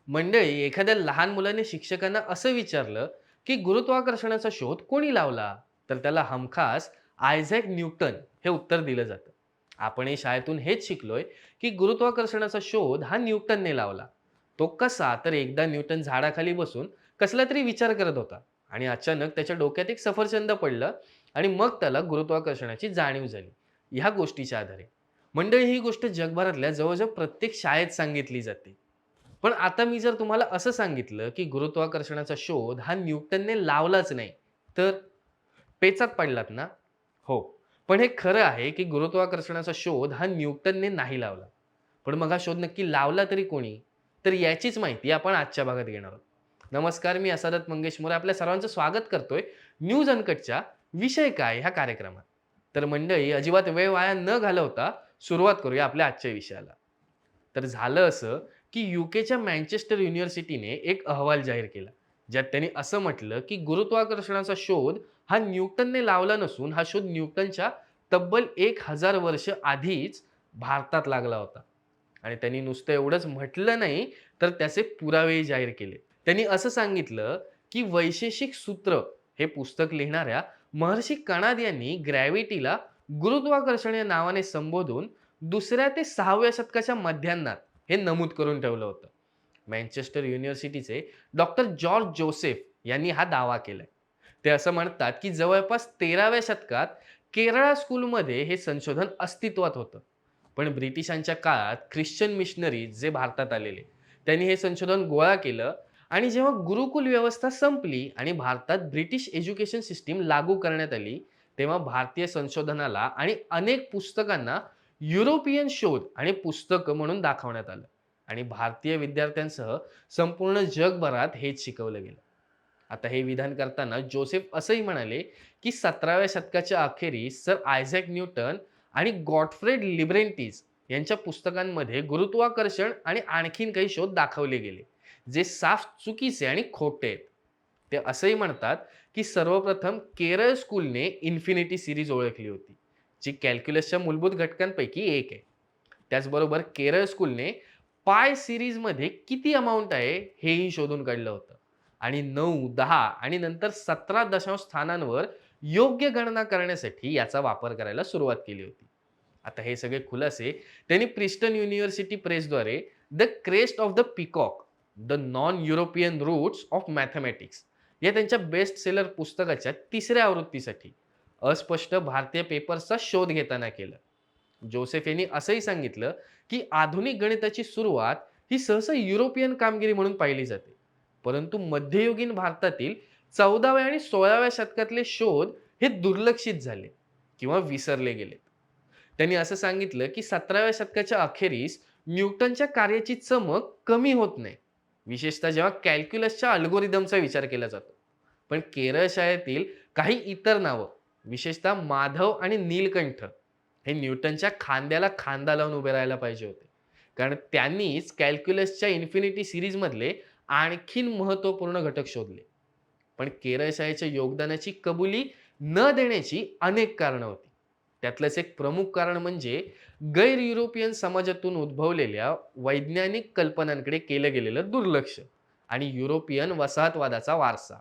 मंडळी, एखाद्या लहान मुलाने शिक्षकांना असं विचारलं की गुरुत्वाकर्षणाचा शोध कोणी लावला, तर त्याला हमखास आयझॅक न्यूटन हे उत्तर दिलं जातं. आपणही शाळेतून हेच शिकलोय की गुरुत्वाकर्षणाचा शोध हा न्यूटनने लावला. तो कसा, तर एकदा न्यूटन झाडाखाली बसून कसला तरी विचार करत होता आणि अचानक त्याच्या डोक्यात एक सफरचंद पडलं आणि मग त्याला गुरुत्वाकर्षणाची जाणीव झाली. ह्या गोष्टीच्या आधारे मंडळी, ही गोष्ट जगभरातल्या जवळजवळ प्रत्येक शाळेत सांगितली जाते. पण आता मी जर तुम्हाला असं सांगितलं, की गुरुत्वाकर्षणाचा शोध हा न्यूटनने लावलाच नाही, तर पेचात पडलात ना? हो. पण हे खरं आहे, की गुरुत्वाकर्षणाचा शोध हा न्यूटनने नाही लावला. पण मग हा शोध नक्की लावला तरी कोणी? तर याचीच माहिती आपण आजच्या भागात घेणार आहोत. नमस्कार, मी असादत मंगेश मोरे आपल्या सर्वांचं स्वागत करतोय न्यूज अनकटच्या विषय काय ह्या कार्यक्रमात. तर मंडळी, अजिबात वेळ वाया न घालवता सुरुवात करूया आपल्या आजच्या विषयाला. तर झालं असं, की यूकेच्या मँचेस्टर युनिव्हर्सिटीने एक अहवाल जाहीर केला. ज्यात त्यांनी असं म्हटलं, की गुरुत्वाकर्षणाचा शोध हा न्यूटनने लावला नसून हा शोध न्यूटनच्या तब्बल 1000 वर्ष आधीच भारतात लागला होता. आणि त्यांनी नुसतं एवढंच म्हटलं नाही, तर त्याचे पुरावेही जाहीर केले. त्यांनी असं सांगितलं, की वैशेषिक सूत्र हे पुस्तक लिहिणाऱ्या महर्षी कणाद यांनी ग्रॅव्हिटीला गुरुत्वाकर्षण या नावाने संबोधून 2ऱ्या ते 6व्या शतकाच्या मध्यान्नात हे नमूद करून ठेवलं होतं. मँचेस्टर युनिव्हर्सिटीचे डॉक्टर जॉर्ज जोसेफ यांनी हा दावा केलाय. ते असं म्हणतात, की जवळपास 13व्या शतकात केरळा स्कूलमध्ये हे संशोधन अस्तित्वात होतं. पण ब्रिटिशांच्या काळात ख्रिश्चन मिशनरीज जे भारतात आलेले, त्यांनी हे संशोधन गोळा केलं आणि जेव्हा गुरुकुल व्यवस्था संपली आणि भारतात ब्रिटिश एज्युकेशन सिस्टीम लागू करण्यात आली, तेव्हा भारतीय संशोधनाला आणि अनेक पुस्तकांना युरोपियन शोध आणि पुस्तकं म्हणून दाखवण्यात आलं आणि भारतीय विद्यार्थ्यांसह संपूर्ण जगभरात हेच शिकवलं गेलं. आता हे विधान करताना जोसेफ असंही म्हणाले, की 17व्या शतकाच्या अखेरीस सर आयझॅक न्यूटन आणि गॉटफ्रेड लिब्रेंटिस यांच्या पुस्तकांमध्ये गुरुत्वाकर्षण आणि आणखीन काही शोध दाखवले गेले, जे साफ चुकीचे आणि खोटे आहेत. ते असंही म्हणतात, की सर्वप्रथम केरळ स्कूलने इन्फिनिटी सिरीज ओळखली होती, जी कॅल्क्युलसच्या मूलभूत घटकांपैकी एक आहे. त्याचबरोबर केरळ स्कूलने पाय सीरीजमध्ये किती अमाउंट आहे हेही शोधून काढलं होतं आणि 9, 10 आणि नंतर 17 दशांश स्थानांवर योग्य गणना करण्यासाठी याचा वापर करायला सुरुवात केली होती. आता हे सगळे खुलासे त्यांनी प्रिस्टन युनिव्हर्सिटी प्रेसद्वारे the crest of the peacock, the non European roots of mathematics या त्यांच्या बेस्ट सेलर पुस्तकाच्या 3ऱ्या आवृत्तीसाठी अस्पष्ट भारतीय पेपर्सचा शोध घेताना केलं. जोसेफ यांनी असंही सांगितलं, की आधुनिक गणिताची सुरुवात ही सहसा युरोपियन कामगिरी म्हणून पाहिली जाते. परंतु मध्ययुगीन भारतातील 14व्या आणि 16व्या शतकातले शोध हे दुर्लक्षित झाले किंवा विसरले गेले. त्यांनी असं सांगितलं, की 17व्या शतकाच्या अखेरीस न्यूटनच्या कार्याची चमक कमी होत नाही, विशेषतः जेव्हा कॅल्क्युलसच्या अल्गोरिदमचा विचार केला जातो. पण केरळ शाळेतील काही इतर नावं, विशेषतः माधव आणि नीलकंठ, हे न्यूटनच्या खांद्याला खांदा लावून उभे राहायला पाहिजे होते. कारण त्यांनीच कॅल्क्युलसच्या इन्फिनिटी सीरीजमधले आणखीन महत्त्वपूर्ण घटक शोधले. पण केरळ शाळेच्या योगदानाची कबुली न देण्याची अनेक कारणं होती. त्यातलंच एक प्रमुख कारण म्हणजे गैर युरोपियन समाजातून उद्भवलेल्या वैज्ञानिक कल्पनांकडे केलं गेलेलं दुर्लक्ष आणि युरोपियन वसाहतवादाचा वारसा.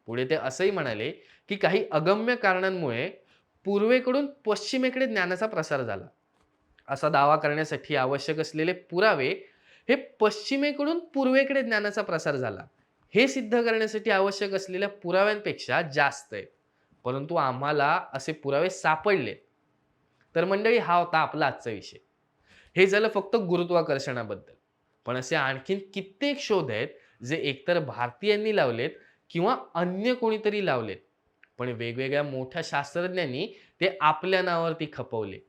पुढे ते असंही म्हणाले, की काही अगम्य कारणांमुळे पूर्वेकडून पश्चिमेकडे ज्ञानाचा प्रसार झाला. असा दावा करण्यासाठी आवश्यक असलेले पुरावे हे पश्चिमेकडून पूर्वेकडे ज्ञानाचा प्रसार झाला, हे सिद्ध करण्यासाठी आवश्यक असलेल्या पुराव्यांपेक्षा जास्त आहे. परंतु आम्हाला असे पुरावे सापडले. तर मंडळी, हा होता आपला आजचा विषय. हे झालं फक्त गुरुत्वाकर्षणाबद्दल. पण असे आणखीन कित्येक शोध आहेत, जे एकतर भारतीयांनी लावलेत किंवा अन्य कोणीतरी लावलेत. पण वेगवेगळ्या मोठ्या शास्त्रज्ञांनी ते आपल्या नावावरती खपवले.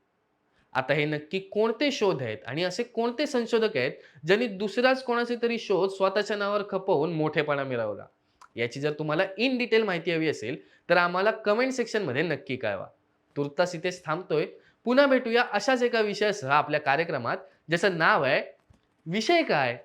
आता हे नक्की कोणते शोध आहेत आणि असे कोणते संशोधक आहेत, ज्यांनी दुसराच कोणाचे तरी शोध स्वतःच्या नावावर खपवून मोठेपणा मिळवला? याची जर तुम्हाला इन डिटेल माहिती हवी असेल, तर आम्हाला कमेंट सेक्शनमध्ये नक्की कळवा. तुर्तास इथेच थांबतोय. पुन्हा भेटूया अशाच एका विषयासह आपल्या कार्यक्रमात, ज्याचं नाव आहे विषय काय?